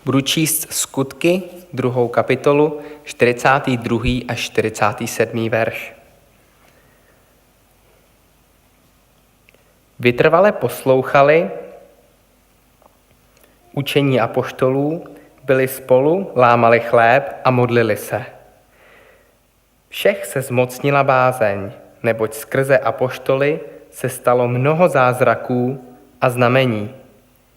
Budu číst Skutky, 2. kapitolu, 42. až 47. verš. Vytrvale poslouchali učení apoštolů, byli spolu, lámali chléb a modlili se. Všech se zmocnila bázeň, neboť skrze apoštoly se stalo mnoho zázraků a znamení.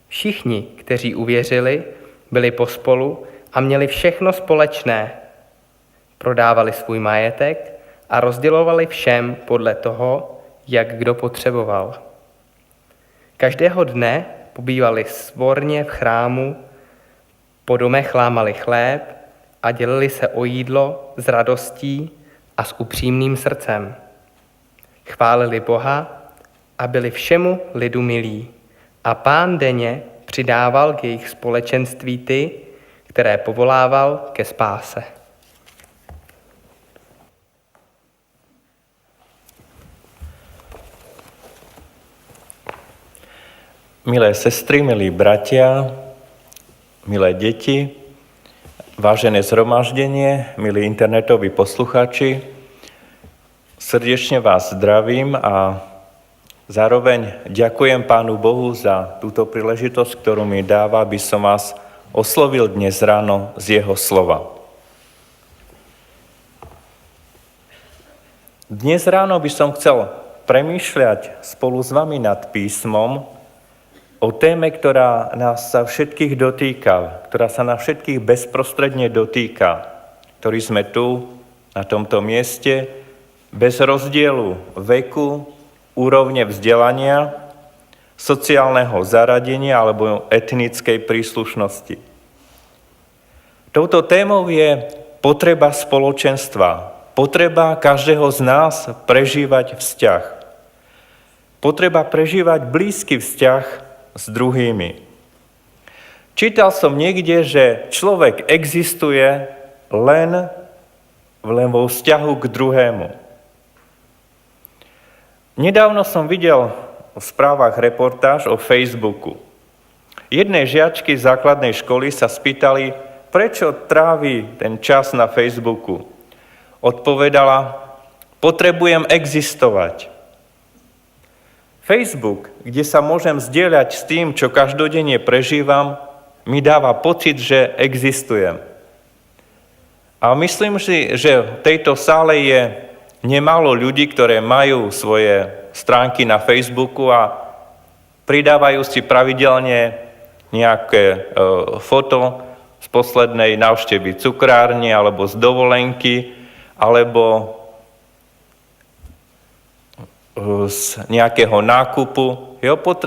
Všichni, kteří uvěřili, byli pospolu a měli všechno společné. Prodávali svůj majetek a rozdělovali všem podle toho, jak kdo potřeboval. Každého dne pobývali svorně v chrámu, po domech lámali chléb a dělili se o jídlo s radostí a s upřímným srdcem. Chválili Boha a byli všemu lidu milí. A Pán denně přidával k jejich společenství ty, které povolával ke spáse. Milé sestry, milí bratia, milé deti, vážené zhromaždenie, milí internetoví poslucháči, srdečne vás zdravím a zároveň ďakujem Pánu Bohu za túto príležitosť, ktorú mi dáva, aby som vás oslovil dnes ráno z jeho slova. Dnes ráno by som chcel premýšľať spolu s vami nad písmom o téme, ktorá nás sa všetkých dotýka, ktorá sa nás všetkých bezprostredne dotýka, ktorí sme tu, na tomto mieste, bez rozdielu veku, úrovne vzdelania, sociálneho zaradenia alebo etnickej príslušnosti. Touto témou je potreba spoločenstva, potreba každého z nás prežívať vzťah. Potreba prežívať blízky vzťah s druhými. Čítal som niekde, že človek existuje len vo vzťahu k druhému. Nedávno som videl v správach reportáž o Facebooku. Jednej žiačky základnej školy sa spýtali, prečo trávi ten čas na Facebooku. Odpovedala, potrebujem existovať. Facebook, kde sa môžem zdieľať s tým, čo každodenne prežívam, mi dáva pocit, že existujem. A myslím si, že v tejto sále je nemálo ľudí, ktoré majú svoje stránky na Facebooku a pridávajú si pravidelne nejaké foto z poslednej návštevy cukrárne alebo z dovolenky, alebo z nejakého nákupu.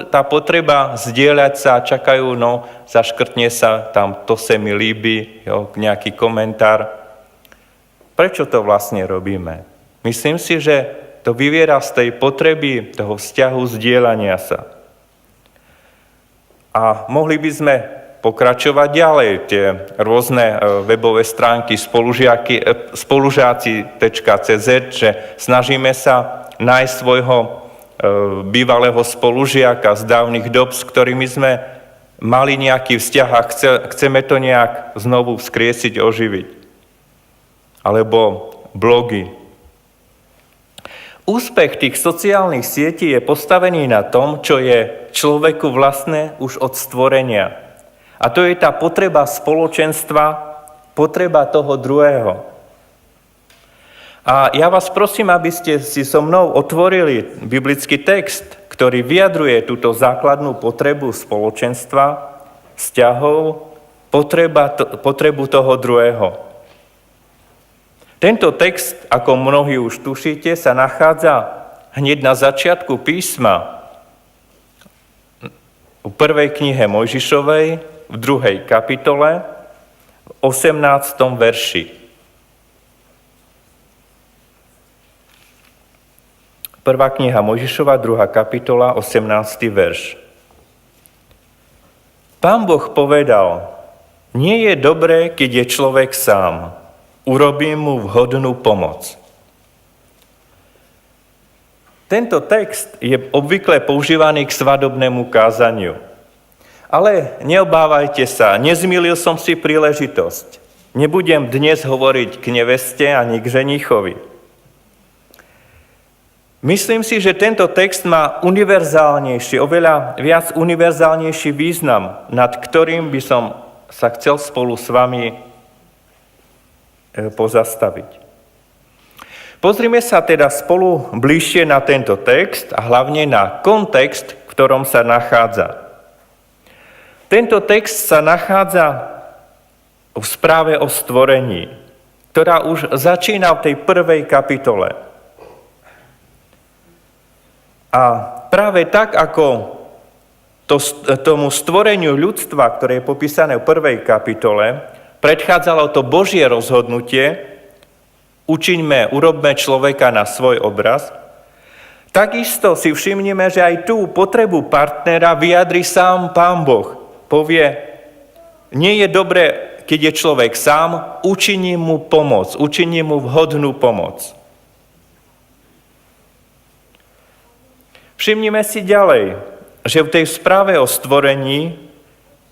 Tá potreba zdieľať sa, čakajú, zaškrtne sa tam, to sa mi líbi, nejaký komentár. Prečo to vlastne robíme? Myslím si, že to vyviera z tej potreby toho vzťahu zdieľania sa. A mohli by sme pokračovať ďalej, tie rôzne webové stránky spolužáci.cz, že snažíme sa nájsť svojho bývalého spolužiaka z dávnych dob, s ktorými sme mali nejaký vzťah a chceme to nejak znovu vzkriesiť, oživiť. Alebo blogy. Úspech tých sociálnych sietí je postavený na tom, čo je človeku vlastné už od stvorenia. A to je tá potreba spoločenstva, potreba toho druhého. A ja vás prosím, aby ste si so mnou otvorili biblický text, ktorý vyjadruje túto základnú potrebu spoločenstva, vzťahov, potrebu toho druhého. Tento text, ako mnohí už tušíte, sa nachádza hneď na začiatku písma v 1. knihe Mojžišovej, v 2. kapitole, v 18. verši. 1. kniha Mojžišova, 2. kapitola, 18. verš. Pán Boh povedal, nie je dobré, keď je človek sám. Urobím mu vhodnú pomoc. Tento text je obvykle používaný k svadobnému kázaniu. Ale neobávajte sa, nezmýlil som si príležitosť. Nebudem dnes hovoriť k neveste ani k ženichovi. Myslím si, že tento text má univerzálnejší, oveľa viac univerzálnejší význam, nad ktorým by som sa chcel spolu s vami pozastaviť. Pozrime sa teda spolu bližšie na tento text a hlavne na kontext, v ktorom sa nachádza. Tento text sa nachádza v správe o stvorení, ktorá už začína v tej prvej kapitole. A práve tak, ako tomu stvoreniu ľudstva, ktoré je popísané v prvej kapitole, predchádzalo to Božie rozhodnutie, urobme človeka na svoj obraz, takisto si všimnime, že aj tú potrebu partnera vyjadri sám Pán Boh. Povie, nie je dobre, keď je človek sám, učiním mu pomoc, učiním mu vhodnú pomoc. Všimnime si ďalej, že v tej správe o stvorení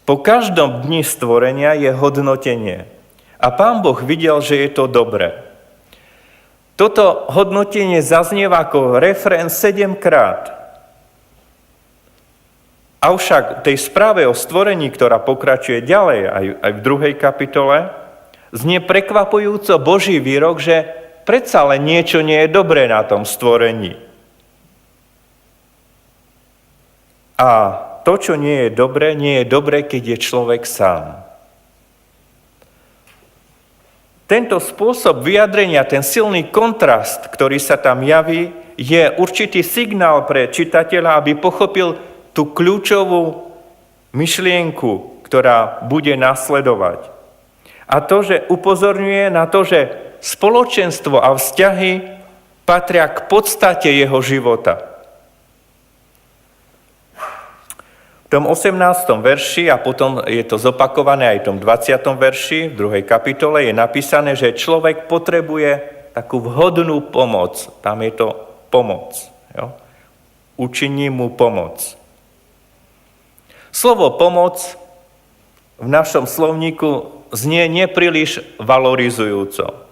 po každom dni stvorenia je hodnotenie. A Pán Boh videl, že je to dobré. Toto hodnotenie zaznieva ako refrén 7-krát. Avšak v tej správe o stvorení, ktorá pokračuje ďalej aj v druhej kapitole, znie prekvapujúco Boží výrok, že predsa len niečo nie je dobré na tom stvorení. A to, čo nie je dobré, keď je človek sám. Tento spôsob vyjadrenia, ten silný kontrast, ktorý sa tam javí, je určitý signál pre čitateľa, aby pochopil tú kľúčovú myšlienku, ktorá bude nasledovať. A to, že upozorňuje na to, že spoločenstvo a vzťahy patria k podstate jeho života. V tom 18. verši, a potom je to zopakované aj v tom 20. verši, v 2. kapitole, je napísané, že človek potrebuje takú vhodnú pomoc. Tam je to pomoc. Jo? Učiním mu pomoc. Slovo pomoc v našom slovníku znie nepríliš valorizujúco.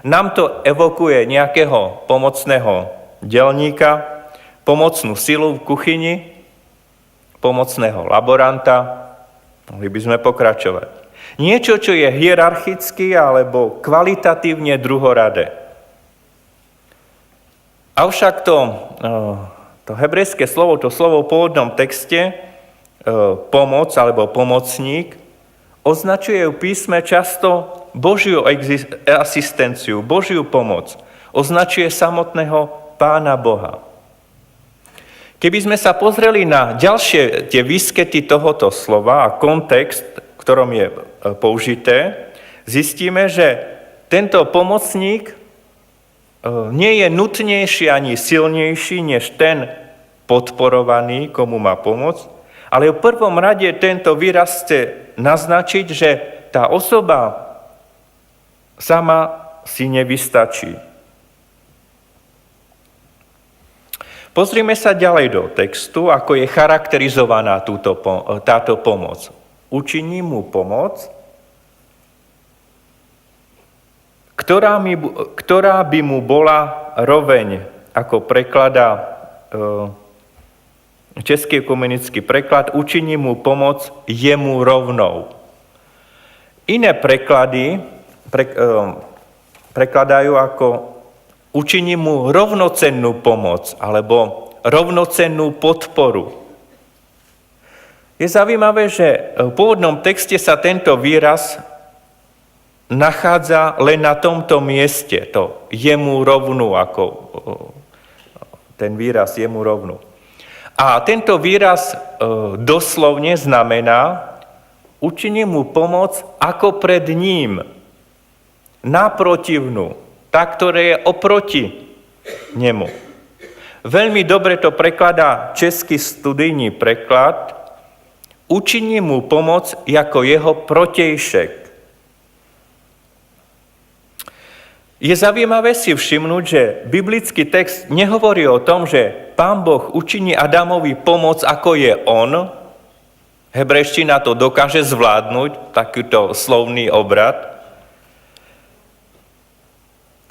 Nám to evokuje nejakého pomocného dielníka, pomocnú silu v kuchyni, pomocného laboranta, mohli by sme pokračovať. Niečo, čo je hierarchicky alebo kvalitatívne druhoradé. Avšak to hebrejské slovo, to slovo v pôvodnom texte, pomoc alebo pomocník, označuje v písme často Božiu asistenciu, Božiu pomoc. Označuje samotného Pána Boha. Keby sme sa pozreli na ďalšie tie výskyty tohoto slova a kontext, v ktorom je použité, zistíme, že tento pomocník nie je nutnejší ani silnejší než ten podporovaný, komu má pomôcť, ale v prvom rade tento výraz chce naznačiť, že tá osoba sama si nevystačí. Pozrime sa ďalej do textu, ako je charakterizovaná táto pomoc. Učiním mu pomoc, ktorá by mu bola roveň, ako prekladá český ekumenický preklad, učiním mu pomoc jemu rovnou. Iné preklady prekladajú ako učiním mu rovnocennú pomoc alebo rovnocennú podporu. Je zaujímavé, že v pôvodnom texte sa tento výraz nachádza len na tomto mieste, to jemu rovnú, ako ten výraz jemu rovnú. A tento výraz doslovne znamená učiním mu pomoc ako pred ním, naprotivnú, tá, ktorá je oproti nemu. Veľmi dobre to prekladá český studijný preklad. Učiním mu pomoc ako jeho protejšek. Je zaujímavé si všimnúť, že biblický text nehovorí o tom, že Pán Boh učiní Adamovi pomoc, ako je on, Hebrejština to dokáže zvládnuť, takýto slovný obrad.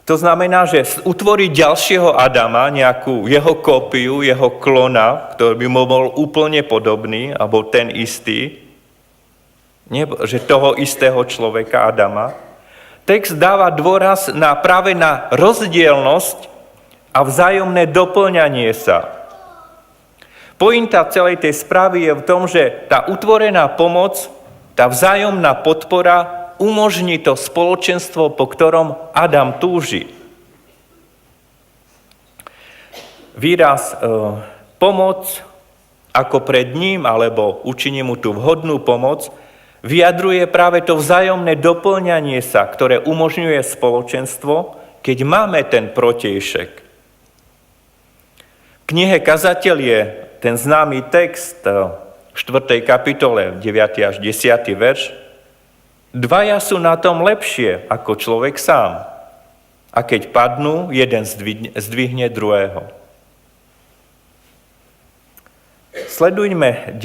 To znamená, že utvorí ďalšieho Adama, nejakú jeho kópiu, jeho klona, ktorý by mu bol úplne podobný, alebo ten istý, že toho istého človeka Adama. Text dáva dôraz práve na rozdielnosť a vzájomné doplňanie sa. Pointa celej tej správy je v tom, že tá utvorená pomoc, tá vzájomná podpora umožní to spoločenstvo, po ktorom Adam túži. Výraz pomoc ako pred ním, alebo učiní mu tú vhodnú pomoc, vyjadruje práve to vzájomné doplňanie sa, ktoré umožňuje spoločenstvo, keď máme ten protiejšek. V knihe Kazateľ je ten známy text v 4. kapitole, 9. až 10. verš. Dvaja sú na tom lepšie ako človek sám. A keď padnú, jeden zdvihne druhého. Sledujme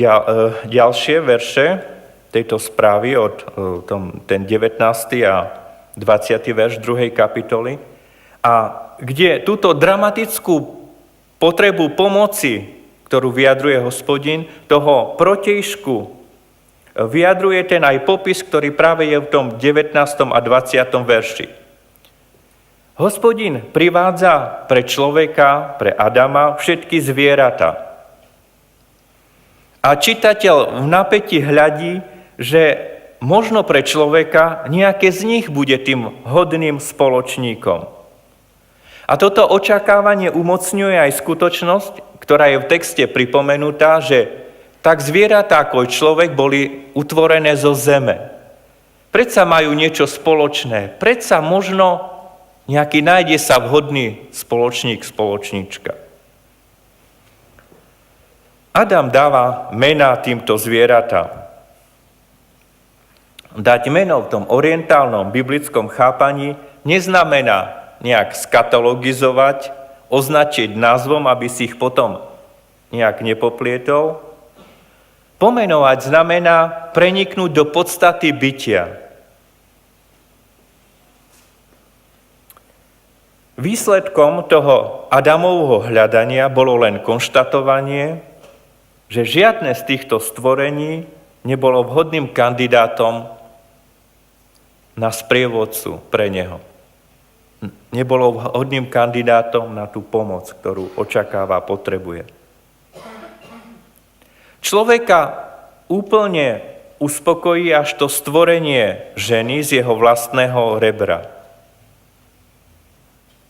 ďalšie verše tejto správy od ten 19. a 20. verš 2. kapitoly. A kde túto dramatickú potrebu pomoci, ktorú vyjadruje Hospodin, toho protejšku, vyjadruje ten aj popis, ktorý práve je v tom 19. a 20. verši. Hospodin privádza pre človeka, pre Adama, všetky zvieratá. A čitateľ v napätí hľadí, že možno pre človeka nejaké z nich bude tým hodným spoločníkom. A toto očakávanie umocňuje aj skutočnosť, ktorá je v texte pripomenutá, že tak zvieratá ako človek boli utvorené zo zeme. Predsa majú niečo spoločné. Predsa možno nejaký nájde sa vhodný spoločník, spoločníčka. Adam dáva mená týmto zvieratám. Dať meno v tom orientálnom biblickom chápaní neznamená nejak skatalogizovať, označiť názvom, aby si ich potom nejak nepoplietol. Pomenovať znamená preniknúť do podstaty bytia. Výsledkom toho Adamovho hľadania bolo len konštatovanie, že žiadne z týchto stvorení nebolo vhodným kandidátom na sprievodcu pre neho. Nebolo vhodným kandidátom na tú pomoc, ktorú očakáva, potrebuje. Človeka úplne uspokojí až to stvorenie ženy z jeho vlastného rebra.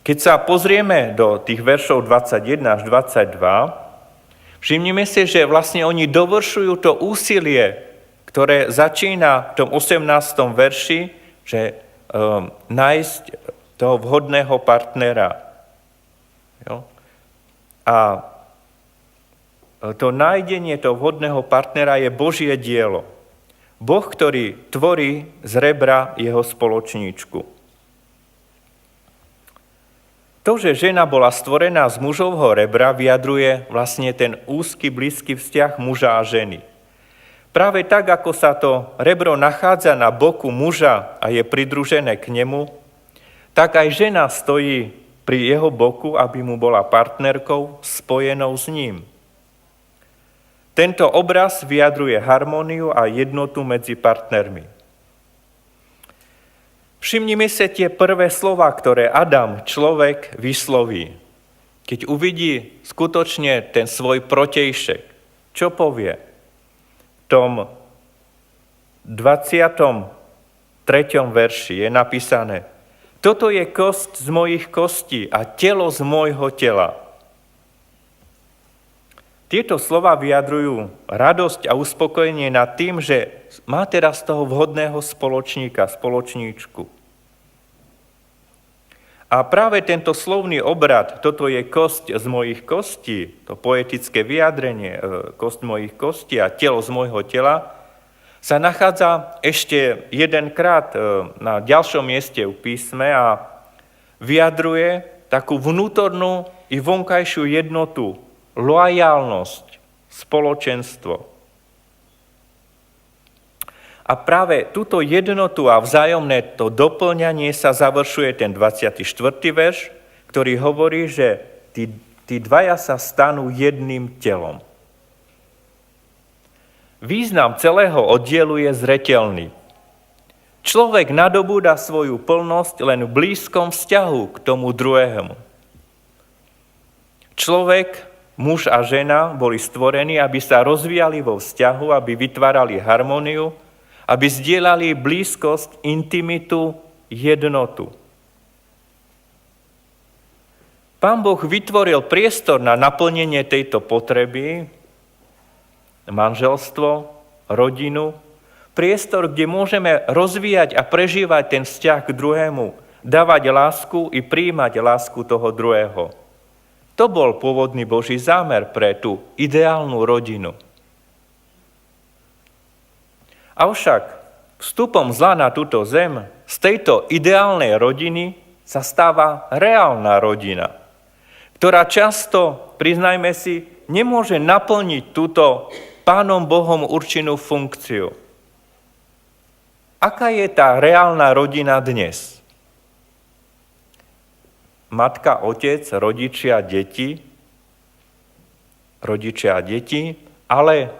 Keď sa pozrieme do tých veršov 21 až 22, všimnime si, že vlastne oni dovršujú to úsilie, ktoré začína v tom 18. verši, že nájsť toho vhodného partnera. Jo? A to nájdenie toho vhodného partnera je Božie dielo. Boh, ktorý tvorí z rebra jeho spoločníčku. To, že žena bola stvorená z mužovho rebra, vyjadruje vlastne ten úzky, blízky vzťah muža a ženy. Práve tak, ako sa to rebro nachádza na boku muža a je pridružené k nemu, tak aj žena stojí pri jeho boku, aby mu bola partnerkou spojenou s ním. Tento obraz vyjadruje harmóniu a jednotu medzi partnermi. Všimnime si tie prvé slova, ktoré Adam, človek, vysloví. Keď uvidí skutočne ten svoj protejšek, čo povie? V tom 23. verši je napísané: Toto je kosť z mojich kostí a telo z môjho tela. Tieto slova vyjadrujú radosť a uspokojenie nad tým, že má teraz toho vhodného spoločníka, spoločníčku. A práve tento slovný obrad, toto je kosť z mojich kostí, to poetické vyjadrenie, kosť mojich kostí a telo z môjho tela, sa nachádza ešte jedenkrát na ďalšom mieste v písme a vyjadruje takú vnútornú i vonkajšiu jednotu, loajálnosť, spoločenstvo. A práve túto jednotu a vzájomné to doplňanie sa završuje ten 24. verš, ktorý hovorí, že tí dvaja sa stanú jedným telom. Význam celého oddielu je zreteľný. Človek nadobúda svoju plnosť len v blízkom vzťahu k tomu druhému. Človek, muž a žena boli stvorení, aby sa rozvíjali vo vzťahu, aby vytvárali harmóniu, aby zdieľali blízkosť, intimitu, jednotu. Pán Boh vytvoril priestor na naplnenie tejto potreby, manželstvo, rodinu, priestor, kde môžeme rozvíjať a prežívať ten vzťah k druhému, dávať lásku i prijímať lásku toho druhého. To bol pôvodný Boží zámer pre tú ideálnu rodinu. Avšak vstupom zla na túto zem z tejto ideálnej rodiny sa stáva reálna rodina, ktorá často, priznajme si, nemôže naplniť túto Pánom Bohom určenú funkciu. Aká je tá reálna rodina dnes? Matka, otec, rodičia, deti, ale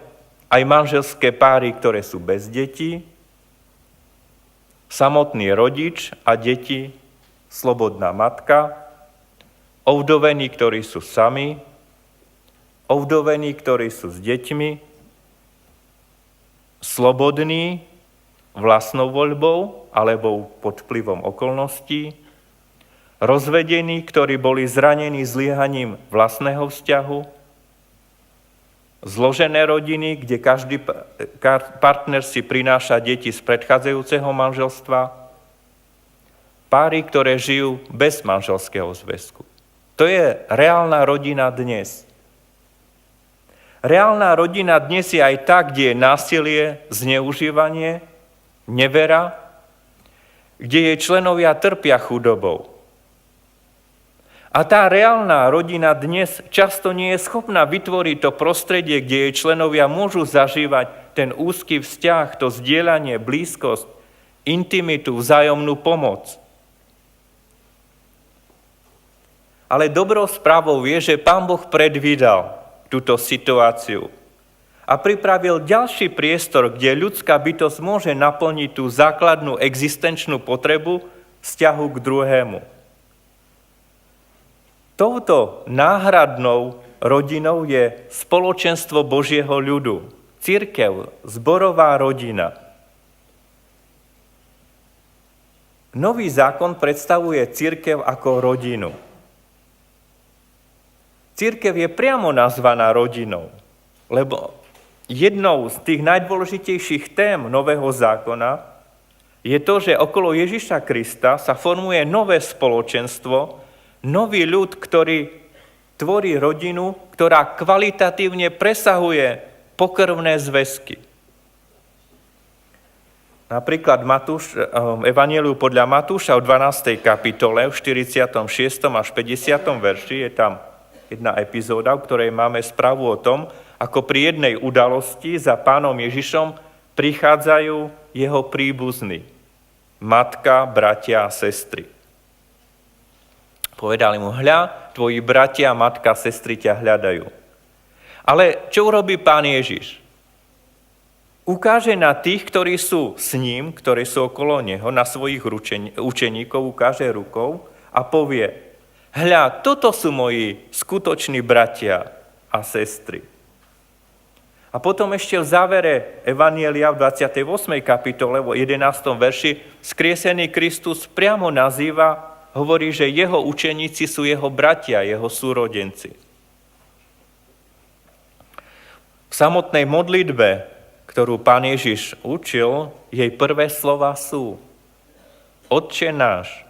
aj manželské páry, ktoré sú bez detí, samotný rodič a deti, slobodná matka, ovdovení, ktorí sú sami, ovdovení, ktorí sú s deťmi, slobodní vlastnou voľbou alebo pod vplyvom okolností, rozvedení, ktorí boli zranení zlyhaním vlastného vzťahu, zložené rodiny, kde každý partner si prináša deti z predchádzajúceho manželstva, páry, ktoré žijú bez manželského zväzku. To je reálna rodina dnes. Reálna rodina dnes je aj tá, kde je násilie, zneužívanie, nevera, kde jej členovia trpia chudobou. A tá reálna rodina dnes často nie je schopná vytvoriť to prostredie, kde jej členovia môžu zažívať ten úzky vzťah, to zdieľanie, blízkosť, intimitu, vzájomnú pomoc. Ale dobrou správou je, že Pán Boh predvídal túto situáciu a pripravil ďalší priestor, kde ľudská bytosť môže naplniť tú základnú existenčnú potrebu vzťahu k druhému. Touto náhradnou rodinou je spoločenstvo Božieho ľudu, cirkev, zborová rodina. Nový zákon predstavuje cirkev ako rodinu. Cirkev je priamo nazvaná rodinou, lebo jednou z tých najdôležitejších tém Nového zákona je to, že okolo Ježiša Krista sa formuje nové spoločenstvo, nový ľud, ktorý tvorí rodinu, ktorá kvalitatívne presahuje pokrvné zväzky. Napríklad Evanjeliu podľa Matúša v 12. kapitole, v 46. až 50. verši je tam jedna epizóda, v ktorej máme správu o tom, ako pri jednej udalosti za Pánom Ježišom prichádzajú jeho príbuzní, matka, bratia a sestry. Povedali mu, hľa, tvoji bratia, matka, sestry ťa hľadajú. Ale čo urobí Pán Ježiš? Ukáže na tých, ktorí sú s ním, ktorí sú okolo neho, na svojich učeníkov, ukáže rukou a povie, hľa, toto sú moji skutoční bratia a sestry. A potom ešte v závere Evanjelia v 28. kapitole, v 11. verši, skriesený Kristus priamo nazýva, hovorí, že jeho učeníci sú jeho bratia, jeho súrodenci. V samotnej modlitbe, ktorú Pán Ježiš učil, jej prvé slova sú Otče náš.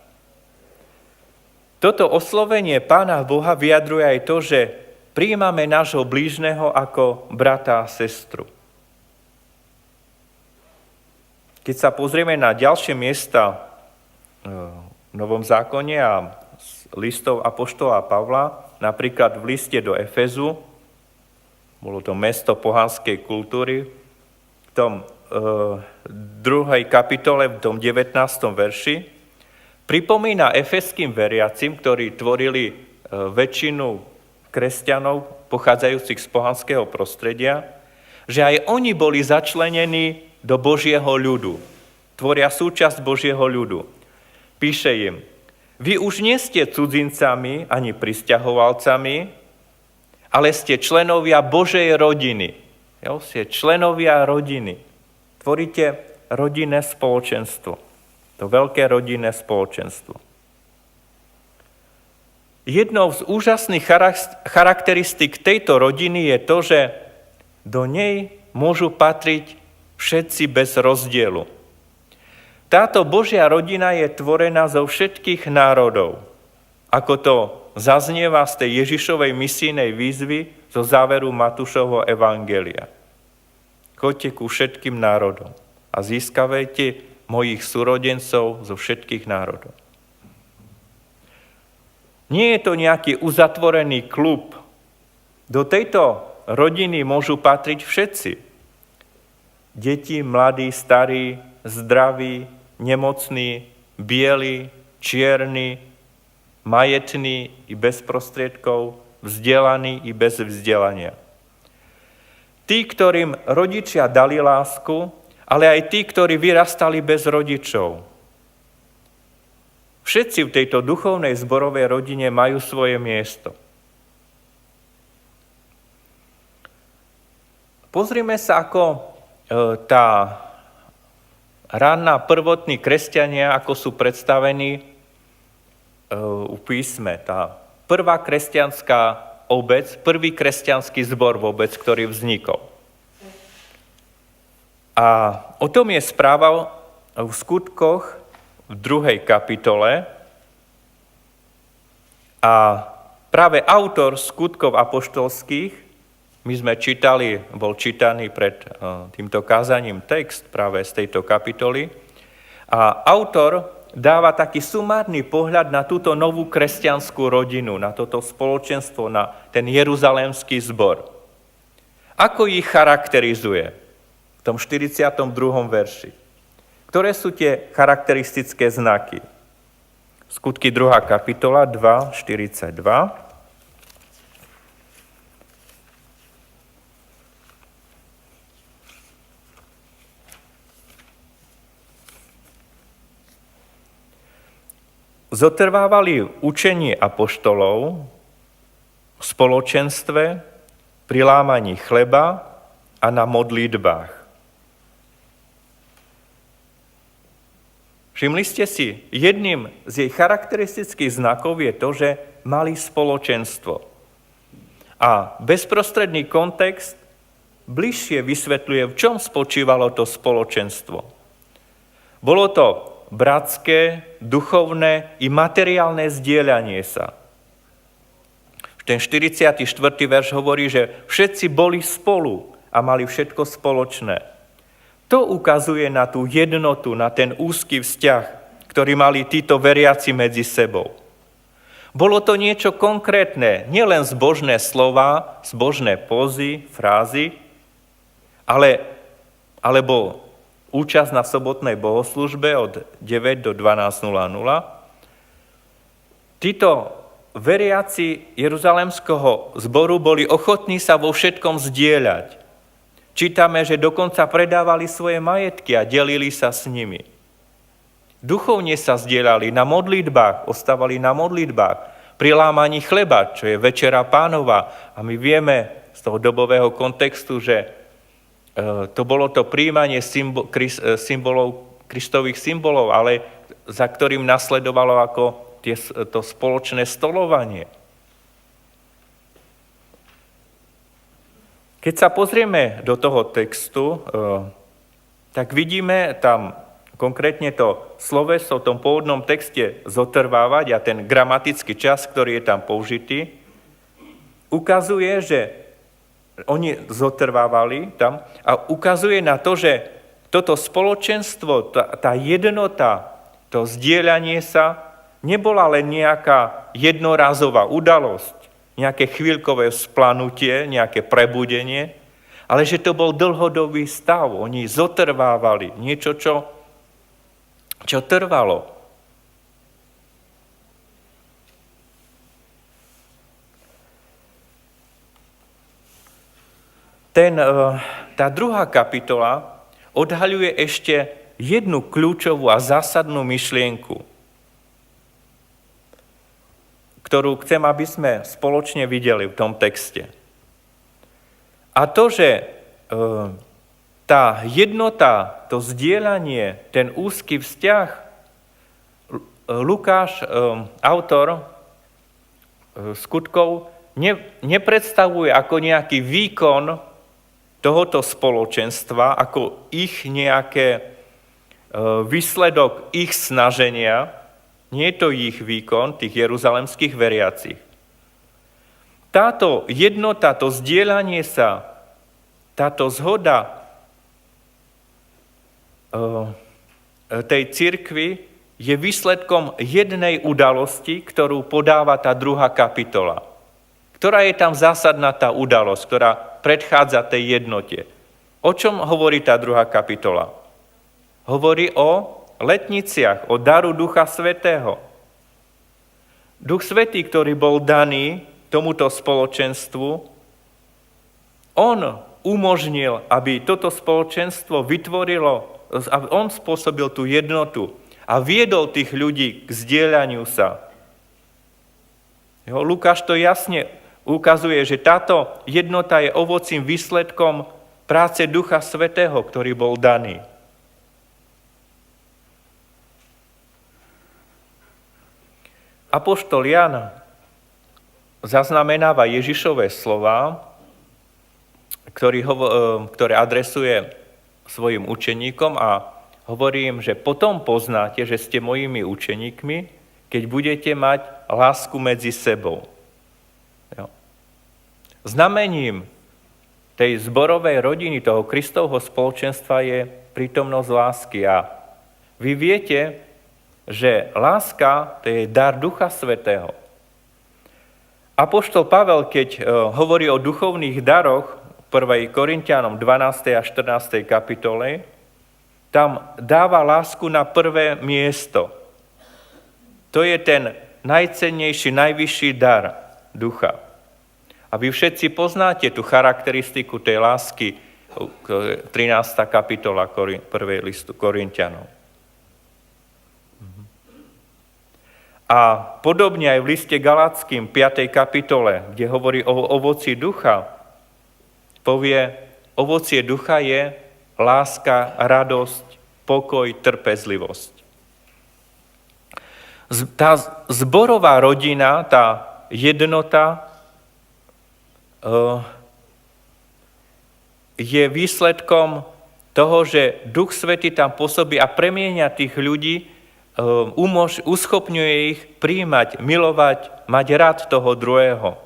Toto oslovenie Pána Boha vyjadruje aj to, že prijímame nášho blížneho ako brata a sestru. Keď sa pozrieme na ďalšie miesta v Novom zákone a listov apoštola Pavla, napríklad v liste do Efezu, bolo to mesto pohanskej kultúry, v tom 2. kapitole, v tom 19. verši, pripomína efeským veriacim, ktorí tvorili väčšinu kresťanov pochádzajúcich z pohanského prostredia, že aj oni boli začlenení do Božieho ľudu. Tvoria súčasť Božieho ľudu. Píše im, vy už nie ste cudzincami ani prisťahovalcami, ale ste členovia Božej rodiny. Jo, ste členovia rodiny. Tvoríte rodinné spoločenstvo. To veľké rodinné spoločenstvo. Jednou z úžasných charakteristík tejto rodiny je to, že do nej môžu patriť všetci bez rozdielu. Táto Božia rodina je tvorená zo všetkých národov, ako to zaznieva z tej Ježišovej misijnej výzvy zo záveru Matúšovho evangelia. Choďte ku všetkým národom a získavajte mojich súrodencov zo všetkých národov. Nie je to nejaký uzatvorený klub. Do tejto rodiny môžu patriť všetci. Deti, mladí, starí, zdraví, nemocní, bieli, čierni, majetní i bez prostriedkov, vzdelaní i bez vzdelania. Tí, ktorým rodičia dali lásku, ale aj tí, ktorí vyrastali bez rodičov. Všetci v tejto duchovnej zborovej rodine majú svoje miesto. Pozrime sa, ako tá ranná prvotní kresťania, ako sú predstavení v písme. Tá prvá kresťanská obec, prvý kresťanský zbor vôbec, ktorý vznikol. A o tom je správa v skutkoch v 2. kapitole. A práve autor skutkov apoštolských, my sme čítali, bol čítaný pred týmto kázaním text práve z tejto kapitoly. A autor dáva taký sumárny pohľad na túto novú kresťanskú rodinu, na toto spoločenstvo, na ten jeruzalémsky zbor. Ako ich charakterizuje v tom 42. verši? Ktoré sú tie charakteristické znaky? Skutky 2. kapitola 2:42. Zotrvávali v učení apoštolov, v spoločenstve, pri lámaní chleba a na modlitbách. Všimli ste si, jedným z jej charakteristických znakov je to, že mali spoločenstvo. A bezprostredný kontext bližšie vysvetľuje, v čom spočívalo to spoločenstvo. Bolo to bratské, duchovné i materiálne zdieľanie sa. Ten 44. verš hovorí, že všetci boli spolu a mali všetko spoločné. To ukazuje na tú jednotu, na ten úzky vzťah, ktorý mali títo veriaci medzi sebou. Bolo to niečo konkrétne, nielen zbožné slova, zbožné pózy, frázy, alebo účasť na sobotnej bohoslužbe od 9 do 12:00. Títo veriaci Jeruzalémskeho zboru boli ochotní sa vo všetkom zdieľať. Čítame, že dokonca predávali svoje majetky a delili sa s nimi. Duchovne sa zdieľali na modlitbách, ostávali na modlitbách, pri lámaní chleba, čo je Večera Pánova. A my vieme z toho dobového kontextu, že to bolo to prijímanie Kristových symbolov, ale za ktorým nasledovalo ako to spoločné stolovanie. Keď sa pozrieme do toho textu, tak vidíme tam konkrétne to sloveso v tom pôvodnom texte zotrvávať a ten gramatický čas, ktorý je tam použitý, ukazuje, že oni zotrvávali tam a ukazuje na to, že toto spoločenstvo, tá jednota, to zdieľanie sa nebola len nejaká jednorazová udalosť, nejaké chvíľkové vzplanutie, nejaké prebudenie, ale že to bol dlhodobý stav. Oni zotrvávali niečo, čo trvalo. Tá druhá kapitola odhaľuje ešte jednu kľúčovú a zásadnú myšlienku, ktorú chcem, aby sme spoločne videli v tom texte. A to, že tá jednota, to zdieľanie, ten úzky vzťah, Lukáš, autor skutkov, nepredstavuje ako nejaký výkon tohoto spoločenstva, ako ich nejaké výsledok ich snaženia, nie je to ich výkon, tých jeruzalemských veriacich. Táto jednota, to zdieľanie sa, táto zhoda tej cirkvi je výsledkom jednej udalosti, ktorú podáva tá druhá kapitola. Ktorá je tam zásadná tá udalosť, ktorá predchádza tej jednote. O čom hovorí tá druhá kapitola? Hovorí o letniciach, o daru Ducha Svätého. Duch Svätý, ktorý bol daný tomuto spoločenstvu, on umožnil, aby toto spoločenstvo vytvorilo, on spôsobil tú jednotu a viedol tých ľudí k zdieľaniu sa. Lukáš to jasne ukazuje, že táto jednota je ovocím, výsledkom práce Ducha Svätého, ktorý bol daný. Apoštol Ján zaznamenáva Ježišové slová, ktoré adresuje svojim učeníkom a hovorí im, že potom poznáte, že ste mojimi učeníkmi, keď budete mať lásku medzi sebou. Jo. Znamením tej zborovej rodiny, toho Kristovho spoločenstva je prítomnosť lásky. A vy viete, že láska to je dar Ducha Svätého. Apoštol Pavel, keď hovorí o duchovných daroch, 1. Korinťanom 12. a 14. kapitole, tam dáva lásku na prvé miesto. To je ten najcennejší, najvyšší dar ducha. A vy všetci poznáte tú charakteristiku tej lásky, 13. kapitola 1. listu Korinťanom. A podobne aj v liste Galackým 5. kapitole, kde hovorí o ovoci ducha, povie, ovocie ducha je láska, radosť, pokoj, trpezlivosť. Tá zborová rodina, tá jednota je výsledkom toho, že Duch Svätý tam pôsobí a premieňa tých ľudí, uschopňuje ich prijímať, milovať, mať rád toho druhého.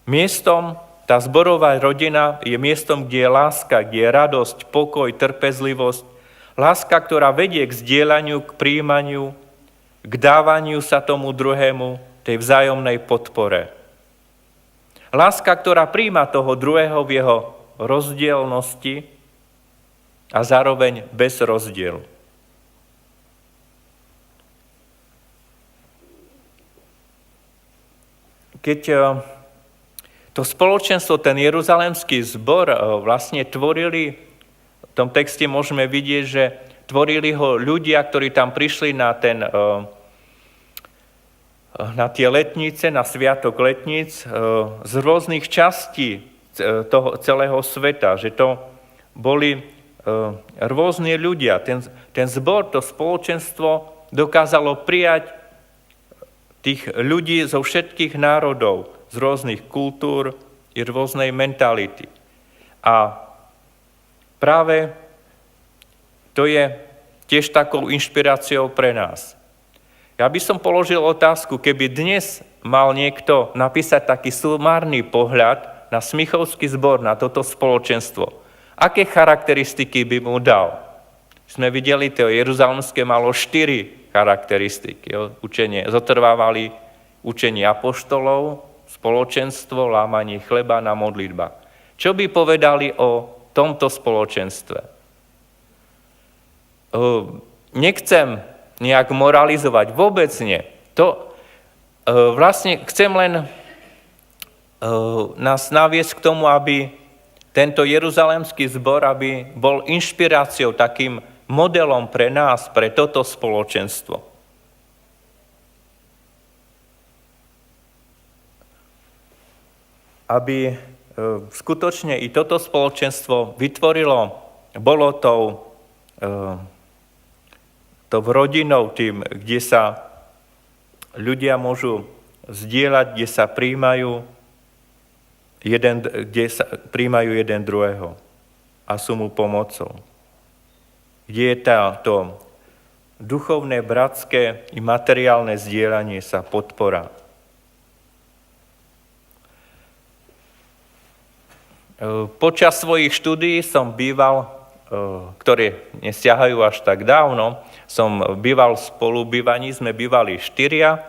Miestom, tá zborová rodina je miestom, kde je láska, kde je radosť, pokoj, trpezlivosť. Láska, ktorá vedie k zdieľaniu, k prijímaniu, k dávaniu sa tomu druhému, tej vzájomnej podpore. Láska, ktorá prijíma toho druhého v jeho rozdielnosti a zároveň bez rozdielu. Keď to spoločenstvo, ten jeruzalemský zbor vlastne tvorili, v tom texte môžeme vidieť, že tvorili ho ľudia, ktorí tam prišli na tie letnice, na sviatok letníc z rôznych častí toho celého sveta, že to boli rôzni ľudia. Ten zbor, to spoločenstvo dokázalo prijať tých ľudí zo všetkých národov, z rôznych kultúr i rôznej mentality. A práve to je tiež takou inšpiráciou pre nás. Ja by som položil otázku, keby dnes mal niekto napísať taký sumárny pohľad na Smichovský zbor, na toto spoločenstvo, aké charakteristiky by mu dal? Sme videli, to jeruzalemské malo 4 charakteristiky. Učenie zotrvávali učenie apoštolov, spoločenstvo, lámanie chleba na modlitbách. Čo by povedali o tomto spoločenstve? Nechcem nejak moralizovať, vôbec nie. Vlastne chcem len nás naviesť k tomu, aby tento jeruzalemský zbor aby bol inšpiráciou, takým modelom pre nás, pre toto spoločenstvo. Aby skutočne i toto spoločenstvo bolo to rodinou tým, kde sa ľudia môžu zdieľať, kde sa príjmajú jeden druhého a sú mu pomocou. Kde je to duchovné, bratské i materiálne zdieľanie sa, podpora. Počas svojich štúdií som býval, ktoré nesiahajú až tak dávno, som býval v spolubývaní, sme bývali 4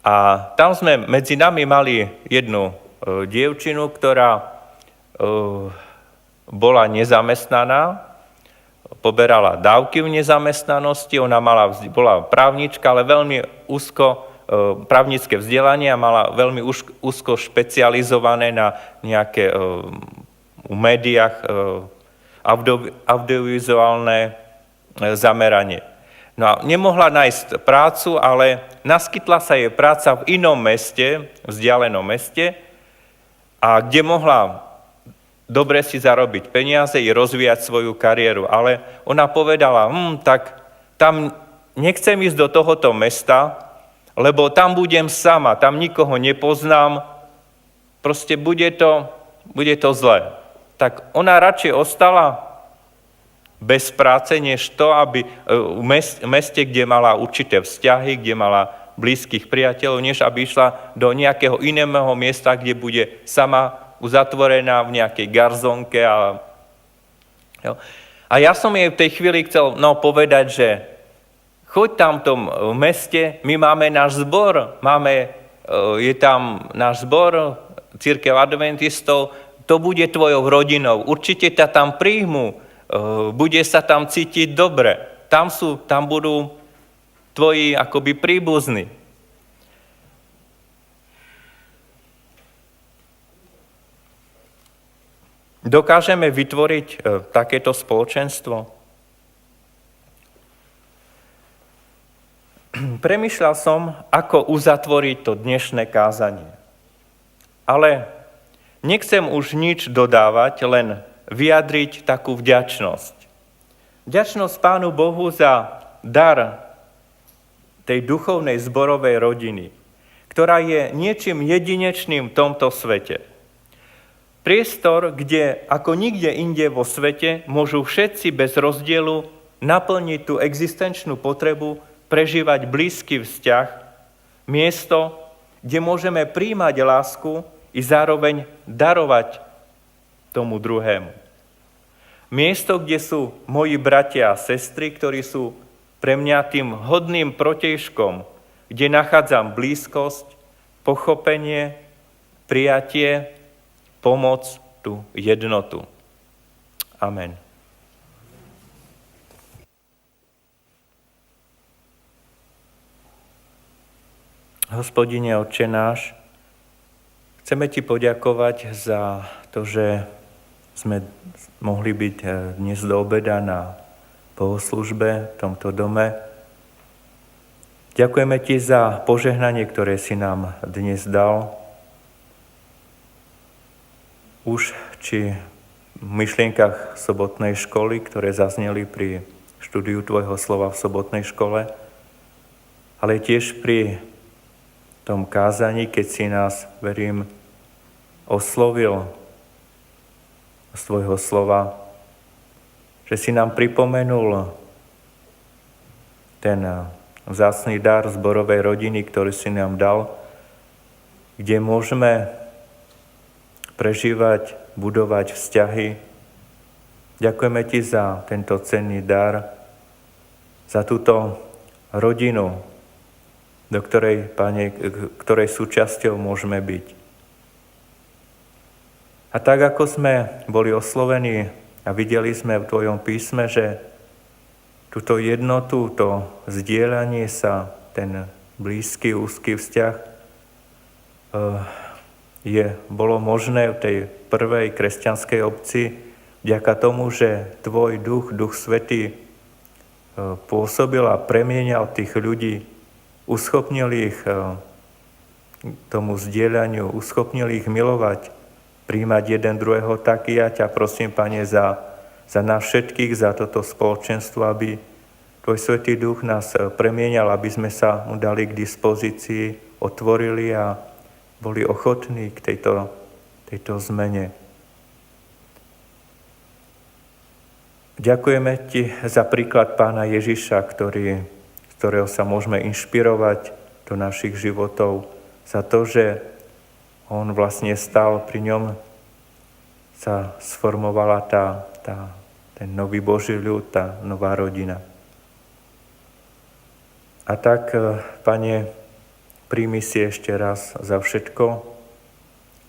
a tam sme medzi nami mali jednu dievčinu, ktorá bola nezamestnaná, poberala dávky v nezamestnanosti, ona bola právnička, ale veľmi úzko právnické vzdelanie a mala veľmi úzko špecializované na nejaké v médiách audiovizuálne zameranie. No a nemohla nájsť prácu, ale naskytla sa jej práca v inom meste, vzdialenom meste, a kde mohla dobre si zarobiť peniaze i rozvíjať svoju kariéru. Ale ona povedala, tak tam nechcem ísť do tohoto mesta, lebo tam budem sama, tam nikoho nepoznám, proste bude to zlé. Tak ona radšej ostala bez práce, než to, aby v meste, kde mala určité vzťahy, kde mala blízkych priateľov, než aby išla do nejakého iného miesta, kde bude sama uzatvorená v nejakej garzonke. A ja som jej v tej chvíli chcel povedať, že choď tam v tom meste, my máme náš zbor, je tam náš zbor, Cirkev adventistov, to bude tvojou rodinou, určite ťa tam príjmu, bude sa tam cítiť dobre, tam budú tvoji akoby príbuzní. Dokážeme vytvoriť takéto spoločenstvo? Premýšľal som, ako uzatvoriť to dnešné kázanie. Ale nechcem už nič dodávať, len vyjadriť takú vďačnosť. Vďačnosť Pánu Bohu za dar tej duchovnej zborovej rodiny, ktorá je niečím jedinečným v tomto svete. Priestor, kde ako nikde inde vo svete môžu všetci bez rozdielu naplniť tú existenčnú potrebu prežívať blízky vzťah, miesto, kde môžeme príjmať lásku i zároveň darovať tomu druhému. Miesto, kde sú moji bratia a sestry, ktorí sú pre mňa tým hodným protižkom, kde nachádzam blízkosť, pochopenie, prijatie, pomoc, tú jednotu. Amen. Hospodine, Otče náš, chceme Ti poďakovať za to, že sme mohli byť dnes do obeda na bohoslužbe v tomto dome. Ďakujeme Ti za požehnanie, ktoré si nám dnes dal. Už či v myšlienkach sobotnej školy, ktoré zazneli pri štúdiu Tvojho slova v sobotnej škole, ale tiež pri tom kázaní, keď si nás, verím, oslovil z Tvojho slova, že si nám pripomenul ten vzácny dar zborovej rodiny, ktorý si nám dal, kde môžeme prežívať, budovať vzťahy. Ďakujeme Ti za tento cenný dar, za túto rodinu, do ktorej, Pane, ktorej súčasťou môžeme byť. A tak, ako sme boli oslovení a videli sme v Tvojom písme, že túto jednotu, to zdieľanie sa, ten blízky, úzky vzťah bolo možné v tej prvej kresťanskej obci vďaka tomu, že Tvoj duch, Duch Svätý, pôsobil a premienial tých ľudí, uschopnil ich tomu zdieľaniu, uschopnil ich milovať, príjmať jeden druhého. Tak ja ťa prosím, Pane, za nás všetkých, za toto spoločenstvo, aby Tvoj Svätý Duch nás premienial, aby sme sa mu dali k dispozícii, otvorili a boli ochotní k tejto zmene. Ďakujeme Ti za príklad Pána Ježiša, z ktorého sa môžeme inšpirovať do našich životov, za to, že on vlastne stal, pri ňom sa sformovala ten nový Boží ľud, tá nová rodina. A tak, Pane, príjmi si ešte raz za všetko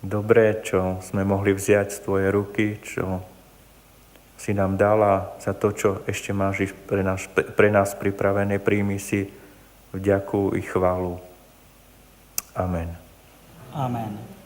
dobré, čo sme mohli vziať z Tvojej ruky, čo si nám dala, za to, čo ešte máš pre nás pripravené. Príjmi si vďaku i chválu. Amen. Amen.